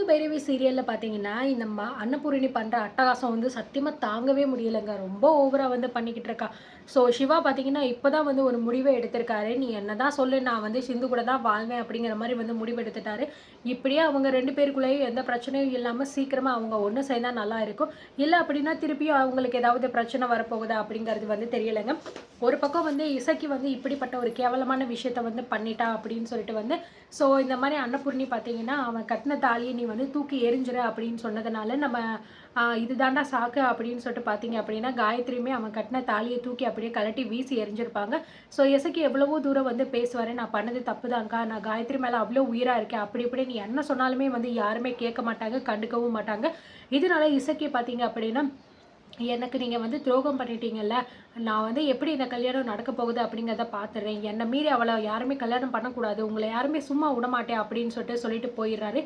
பைரவி சீரியல்ல பார்த்தீங்கன்னா, இந்த அன்னபூரணி பண்ற அட்டகாசம் வந்து சத்தியமா தாங்கவே முடியலங்க. ரொம்ப ஓவரா வந்து பண்ணிக்கிட்டு இருக்கா. ஸோ சிவா பார்த்தீங்கன்னா, இப்ப தான் வந்து ஒரு முடிவ எடுத்திருக்காரு. "நீ என்னதான் சொல்லு, நான் வந்து சிந்து கூட தான் வாழ்வேன்." அப்படிங்கிற மாரி வந்து முடிவு எடுத்துட்டாரு. இப்படியே அவங்க 2 பேருக்குள்ளேயும் எந்த பிரச்சனையும் இல்லாம சீக்கிரமா அவங்க ஒண்ணு சேர்ந்தா நல்லா இருக்கும். இல்ல அப்படின்னா திருப்பியும் அவங்களுக்கு ஏதாவது பிரச்சனை வரப்போகுதா அப்படிங்கிறது வந்து தெரியலங்க. ஒரு பக்கம் வந்து இசக்கி வந்து இப்படிப்பட்ட ஒரு கேவலமான விஷயத்த வந்து பண்ணிட்டா அப்படின்னு சொல்லிட்டு வந்து இந்த மாரி அன்னபூரணி பார்த்தீங்கன்னா, அவன் கட்டின தாலிய நீ வந்து தூக்கி எறிஞ்சிரு அப்படின்னு சொன்னதுனால, நம்ம இது தான்டா சாக்கு அப்படின்னு சொல்லிட்டு பார்த்தீங்க அப்படின்னா, காயத்ரியுமே அவன் கட்டின தாலிய தூக்கி அப்படியே கழட்டி வீசி எறிஞ்சிருப்பாங்க. இசக்கி எவ்வளவோ தூரம் வந்து பேசுவாரு, "நான் பண்ணது தப்புதான்க்கா. நான் காயத்ரி மேல அவ்ளோ உயிரா இருக்கேன்." அப்படி இப்படி நீ என்ன சொன்னாலுமே வந்து யாருமே கேட்க மாட்டாங்க, கண்டுக்கவும் மாட்டாங்க. இதனால இசக்கி பார்த்தீங்க அப்படின்னா, எனக்கு நீங்க வந்து துரோகம் பண்ணிட்டீங்கல்ல. நான் வந்து எப்படி இந்த கல்யாணம் நடக்க போகுது அப்படிங்கிறத பார்த்துடுறேன். என்ன மீறி அவள யாருமே கல்யாணம் பண்ணக்கூடாது. உங்கள யாருமே சும்மா விடமாட்டேன் அப்படின்னு சொல்லிட்டு போயிடுறாரு.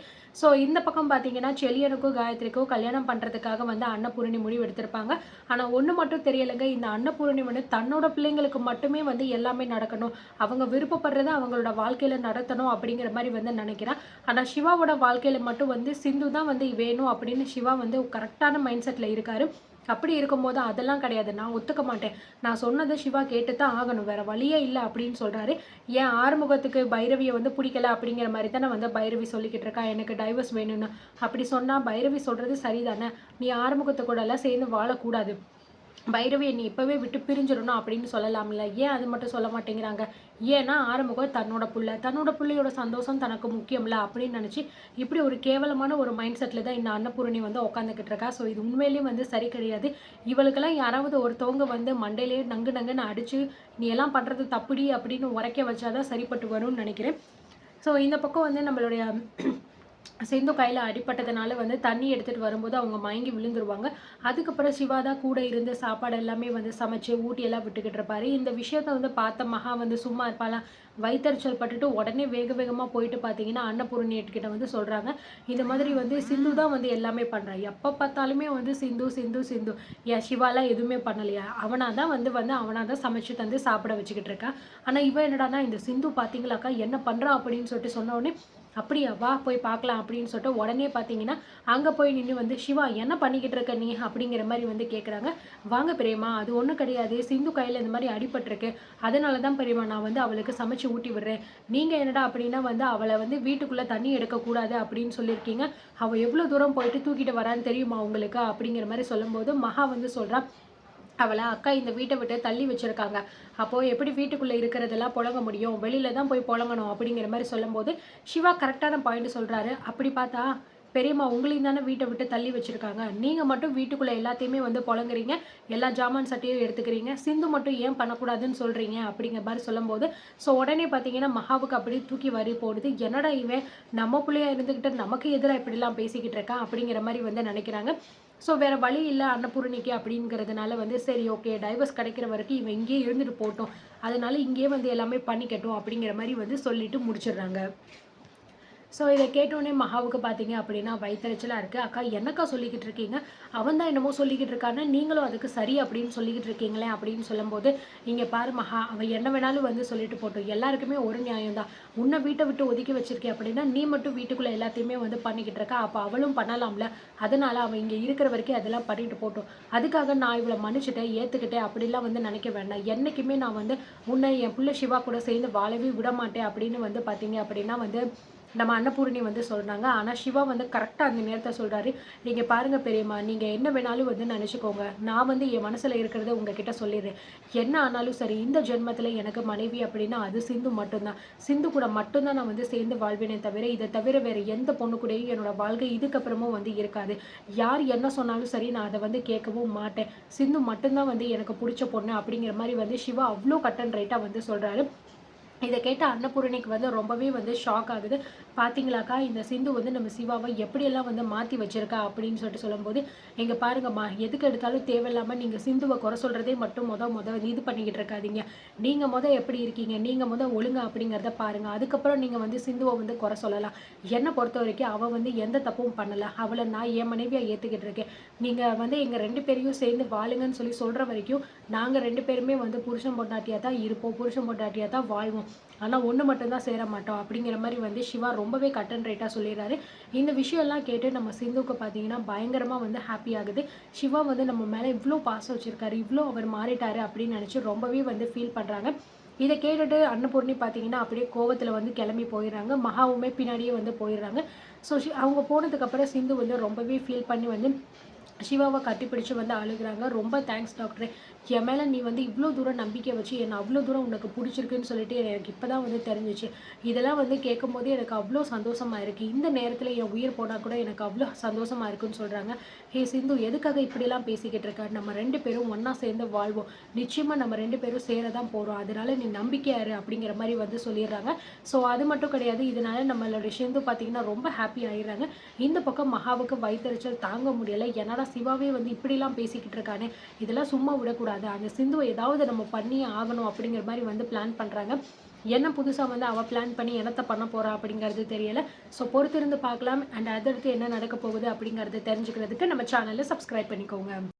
இந்த பக்கம் பார்த்தீங்கன்னா, செழியனுக்கும் காயத்ரிக்கும் கல்யாணம் பண்றதுக்காக வந்து அன்னபூரணி முடிவு எடுத்திருப்பாங்க. ஆனா ஒண்ணு மட்டும் தெரியலங்க. இந்த அன்னபூரணி வந்து தன்னோட பிள்ளைங்களுக்கு மட்டுமே வந்து எல்லாமே நடக்கணும். அவங்க விருப்பப்படுறத அவங்களோட வாழ்க்கையில நடத்தணும் அப்படிங்கிற மாரி வந்து நினைக்கிறா. ஆனா சிவாவோட வாழ்க்கையில மட்டும் வந்து சிந்து தான் வந்து வேணும் அப்படின்னு சிவா வந்து கரெக்ட்டான மைண்ட் செட்ல இருக்காரு. அப்படி இருக்கும்போது அதெல்லாம் கிடையாது. நான் ஒத்துக்க மாட்டேன். நான் சொன்னத சிவா கேட்டு தான் ஆகணும். வேற வழியே இல்ல அப்படின்னு சொல்றாரு. ஏன் ஆறுமுகத்துக்கு பைரவிய வந்து புடிக்கல அப்படிங்கிற மாரி தானே வந்து பைரவி சொல்லிக்கிட்டு இருக்கா. எனக்கு டைவர்ஸ் வேணும்னு. அப்படி சொன்னா பைரவி சொல்றது சரிதானே. நீ ஆறுமுகத்து கூடலாம் சேர்ந்து வாழக்கூடாது. பைரவிய நீ இப்பவே விட்டு பிரிஞ்சிரணும் அப்படின்னு சொல்லலாம்ல. ஏன் அது மட்டும் சொல்ல மாட்டேங்கிறாங்க? ஏன்னா ஆறுமுகம் தன்னோட புள்ள. தன்னோட புள்ளையோட சந்தோஷம் தனக்கு முக்கியம்ல அப்படின்னு நினைச்சு, இப்படி ஒரு கேவலமான ஒரு மைண்ட் செட்ல தான் இந்த அன்னபூரணி வந்து உட்காந்துக்கிட்டு இருக்கா. இது உண்மையிலேயும் வந்து சரி கிடையாது. இவளுக்கெல்லாம் யாராவது ஒருத்தவங்க வந்து மண்டையிலேயே நங்கு நங்குன்னு அடிச்சு, "நீ எல்லாம் பண்றது தப்புடி" அப்படின்னு உரைக்க வச்சா தான் சரிப்பட்டு வரும்னு நினைக்கிறேன். இந்த பக்கம் வந்து நம்மளுடைய சிந்து கையில அடிபட்டதுனால வந்து தண்ணி எடுத்துட்டு வரும்போது அவங்க மயங்கி விழுந்துருவாங்க. அதுக்கப்புறம் சிவா தான் கூட இருந்து சாப்பாடு எல்லாமே வந்து சமைச்சு, ஊட்டி எல்லாம் விட்டுக்கிட்டு இருப்பாரு. இந்த விஷயத்த வந்து பார்த்த மகா வந்து சும்மா இருப்பாளா? வயித்தெரிச்சல் பட்டுட்டு உடனே வேக வேகமா போயிட்டு பார்த்தீங்கன்னா, அன்னபூரணியர்கிட்ட வந்து சொல்றாங்க. இந்த மாதிரி வந்து சிந்து தான் வந்து எல்லாமே பண்றா. எப்ப பார்த்தாலுமே வந்து சிந்து, சிந்து, சிந்து. ஏன் சிவாலாம் எதுவுமே பண்ணலையா? அவனா தான் வந்து வந்து அவனா தான் சமைச்சு தந்து சாப்பிட வச்சுக்கிட்டு இருக்கா. ஆனா இவ என்னடான்னா, இந்த சிந்து பார்த்தீங்களாக்கா என்ன பண்றா? அப்படின்னு சொல்லிட்டு சொன்ன உடனே அப்படியா? வா போய் பார்க்கலாம் அப்படின்னு சொல்லிட்டு உடனே பார்த்தீங்கன்னா, அங்க போய் நின்னு வந்து, "சிவா என்ன பண்ணிக்கிட்டு இருக்க நீ?" அப்படிங்கிற மாரி வந்து கேட்குறாங்க. "வாங்க பெரியம்மா, அது ஒண்ணும் கிடையாது. சிந்து கையில இந்த மாரி அடிபட்டுருக்கு. அதனால தான் பெரியம்மா நான் வந்து அவளுக்கு சமைச்சு ஊட்டி விடுறேன். நீங்க என்னடா அப்படின்னா வந்து அவள வந்து வீட்டுக்குள்ள தண்ணி எடுக்கக்கூடாது அப்படின்னு சொல்லியிருக்கீங்க. அவ எவ்வளோ தூரம் போயிட்டு தூக்கிட்டு வரான்னு தெரியுமா உங்களுக்கு?" அப்படிங்கிற மாரி சொல்லும்போது, மகா வந்து சொல்றா, அவள அக்கா இந்த வீட்ட விட்டு தள்ளி வச்சிருக்காங்க. அப்போ எப்படி வீட்டுக்குள்ள இருக்கிறதெல்லாம் பொழங்க முடியும்? வெளியில தான் போய் பொழங்கணும் அப்படிங்கிற மாரி சொல்லும்போது, சிவா கரெக்ட்டான பாயிண்ட் சொல்றாரு. அப்படி பார்த்தா, பெரியம்மா உங்களையும் தானே வீட்ட விட்டு தள்ளி வச்சிருக்காங்க. நீங்க மட்டும் வீட்டுக்குள்ள எல்லாத்தையுமே வந்து பொழங்குறீங்க. எல்லா ஜாமான் சட்டையும் எடுத்துக்கிறீங்க. சிந்து மட்டும் ஏன் பண்ணக்கூடாதுன்னு சொல்றீங்க? அப்படிங்கிற மாரி சொல்லும்போது, உடனே பார்த்தீங்கன்னா, மகாவுக்கு அப்படியே தூக்கி வாரி போடுது. என்னடா இவன் நம்ம புள்ளையா இருந்துகிட்டு நமக்கு எதிரா இப்படிலாம் பேசிக்கிட்டு இருக்கான் அப்படிங்கிற மாரி வந்து நெனைக்கிறாங்க. வேற வழி இல்ல அன்னபூரணிக்கு அப்படிங்கிறதுனால வந்து சரி ஓகே டைவர்ஸ் கிடைக்கிற வரைக்கும் இவன் இங்கேயே இருந்துட்டு போட்டும். அதனால இங்கேயே வந்து எல்லாமே பண்ணிக்கட்டும் அப்படிங்கிற மாரி வந்து சொல்லிட்டு முடிச்சிடுறாங்க. இத கேட்டோனே மகாவுக்கு பார்த்தீங்க அப்படின்னா வயித்தெரிச்சலா இருக்கு. "அக்கா என்னக்கா சொல்லிக்கிட்டு இருக்கீங்க? அவன் தான் என்னமோ சொல்லிக்கிட்டு இருக்கான்னு, நீங்களும் அதுக்கு சரி அப்படின்னு சொல்லிக்கிட்டு இருக்கீங்களே" அப்படின்னு சொல்லும்போது, "இங்க பாரு மகா, அவன் என்ன வேணாலும் வந்து சொல்லிட்டு போட்டும். எல்லாருக்குமே ஒரு நியாயம் தான். உன்ன வீட்ட விட்டு ஒதுக்கி வச்சிருக்கேன் அப்படின்னா, நீ மட்டும் வீட்டுக்குள்ள எல்லாத்தையுமே வந்து பண்ணிக்கிட்டு இருக்க. அப்ப அவளும் பண்ணலாம்ல. அதனால அவன் இங்க இருக்கிற வரைக்கும் அதெல்லாம் பண்ணிட்டு போட்டும். அதுக்காக நான் இவள மன்னிச்சுட்டேன், ஏத்துக்கிட்டேன் அப்படிலாம் வந்து நினைக்க வேண்டாம். என்னைக்குமே நான் வந்து உன்ன என் புள்ள சிவா கூட சேர்ந்து வாழவே விடமாட்டேன்" அப்படின்னு வந்து பார்த்தீங்க அப்படின்னா வந்து நம்ம அன்னபூரணி வந்து சொல்றாங்க. ஆனா சிவா வந்து கரெக்ட்டா அந்த நேரத்துல சொல்றாரு, "நீங்க பாருங்க பெரியம்மா, நீங்க என்ன வேணாலும் வந்து நெனச்சுக்கோங்க. நான் வந்து என் மனசுல இருக்கிறத உங்ககிட்ட சொல்லிர்றேன். என்ன ஆனாலும் சரி, இந்த ஜென்மத்துல எனக்கு மனைவி அப்படின்னா அது சிந்து மட்டும் தான். சிந்து கூட மட்டும் தான் நான் வந்து சேர்ந்து வாழ்வேனே தவிர, இத தவிர வேற எந்த பொண்ணு கூடயும் என்னோட வாழ்க்கை இதுக்கப்புறமும் வந்து இருக்காது. யார் என்ன சொன்னாலும் சரி, நான் அத வந்து கேட்கவும் மாட்டேன். சிந்து மட்டும் தான் வந்து எனக்கு புடிச்ச பொண்ணு." அப்படிங்கிற மாரி வந்து சிவா அவ்ளோ கட் அண்ட் ரைட்டா வந்து சொல்றாரு. இத கேட்ட அன்னபூரணிக்கு வந்து ரொம்பவே வந்து ஷாக் ஆகுது. "பாத்தீங்களாக்கா, இந்த சிந்து வந்து நம்ம சிவாவ எப்படியெல்லாம் வந்து மாத்தி வச்சிருக்கா" அப்படின்னு சொல்லிட்டு சொல்லும்போது, "இங்க பாருங்கம்மா, எதுக்கு எடுத்தாலும் தேவையில்லாம நீங்க சிந்துவ குறை சொல்றதே மட்டும் மொத இது பண்ணிக்கிட்டு இருக்காதீங்க. நீங்க எப்படி இருக்கீங்க? நீங்க ஒழுங்கா அப்படிங்கிறத பாருங்க. அதுக்கப்புறம் நீங்க வந்து சிந்துவ வந்து குறை சொல்லலாம். என்ன பொறுத்தவரைக்கும் அவ வந்து எந்த தப்பும் பண்ணல. அவள நான் என் மனைவியா ஏத்துக்கிட்டு இருக்கேன். நீங்க வந்து எங்க 2 பேரையும் சேர்ந்து வாழுங்கன்னு சொல்ற வரைக்கும், நாங்க 2 பேருமே வந்து புருஷன் பொண்டாட்டியா தான் இருப்போம். புருஷன் பொண்டாட்டியா தான் வாழ்வோம். ஆனா ஒண்ணு மட்டும் தான் சேர மாட்டோம்." அப்படிங்கிற மாரி வந்து சிவா ரொம்ப ரொம்பவே கட் அண்ட் ரைட்டாக சொல்லிடுறாரு. இந்த விஷயம்லாம் கேட்டு நம்ம சிந்துவுக்கு பார்த்தீங்கன்னா பயங்கரமாக வந்து ஹாப்பி ஆகுது. சிவா வந்து நம்ம மேலே இவ்வளோ பாசம் வச்சிருக்காரு, இவ்வளோ அவர் மாறிட்டாரு அப்படின்னு நினச்சி ரொம்பவே வந்து ஃபீல் பண்ணுறாங்க. இத கேட்டுட்டு அன்னபூர்ணி பார்த்தீங்கன்னா, அப்படியே கோவத்தில வந்து கிளம்பி போயிடுறாங்க. மகாவுமே பின்னாடியே வந்து போயிடுறாங்க. ஸோ அவங்க போனதுக்கப்புறம் சிந்து வந்து ரொம்பவே ஃபீல் பண்ணி வந்து சிவாவ கட்டிப்பிடிச்சு வந்து அழுகுறாங்க. "ரொம்ப தேங்க்ஸ் டாக்டரே. என் மேல நீ வந்து இவ்ளோ தூரம் நம்பிக்கை வச்சு, என்ன அவ்ளோ தூரம் உனக்கு புடிச்சிருக்குன்னு சொல்லிட்டு எனக்கு இப்ப தான் வந்து தெரிஞ்சுச்சு. இதெல்லாம் வந்து கேட்கும்போதே எனக்கு அவ்ளோ சந்தோஷமா இருக்கு. இந்த நேரத்தில என் உயிர் போனா கூட எனக்கு அவ்ளோ சந்தோஷமா இருக்குன்னு" சொல்றாங்க. "ஹே சிந்து, எதுக்காக இப்படிலாம் பேசிக்கிட்டு இருக்க? நம்ம 2 பேரும் ஒண்ணா சேர்ந்து வாழ்வோம். நிச்சயமா நம்ம 2 பேரும் சேர தான் போறோம். அதனால நீ நம்பிக்கையா இரு" அப்படிங்கிற மாரி வந்து சொல்லிர்றாங்க. ஸோ அது மட்டும் கிடையாது. இதனால நம்மளோட சிந்து பார்த்தீங்கன்னா ரொம்ப ஹாப்பி ஆயிடுறாங்க. இந்த பக்கம் மகாவுக்கு வயித்தெரிச்சல் தாங்க முடியல. என்னடா சிவாவே வந்து இப்படிலாம் பேசிக்கிட்டு இருக்கானே! இதெல்லாம் சும்மா விடக்கூடாது. அந்த சிந்துவ ஏதாவது நம்ம பண்ணியே ஆகணும் அப்படிங்கிற மாரி வந்து பிளான் பண்றாங்க. என்ன புதுசா வந்து அவ பிளான் பண்ணி என்னத்த பண்ண போறா அப்படிங்கிறது தெரியல. ஸோ பொறுத்திருந்து பார்க்கலாம். அடுத்தடுத்து என்ன நடக்க போகுது அப்படிங்கிறத தெரிஞ்சுக்கிறதுக்கு நம்ம சேனல சப்ஸ்கிரைப் பண்ணிக்கோங்க.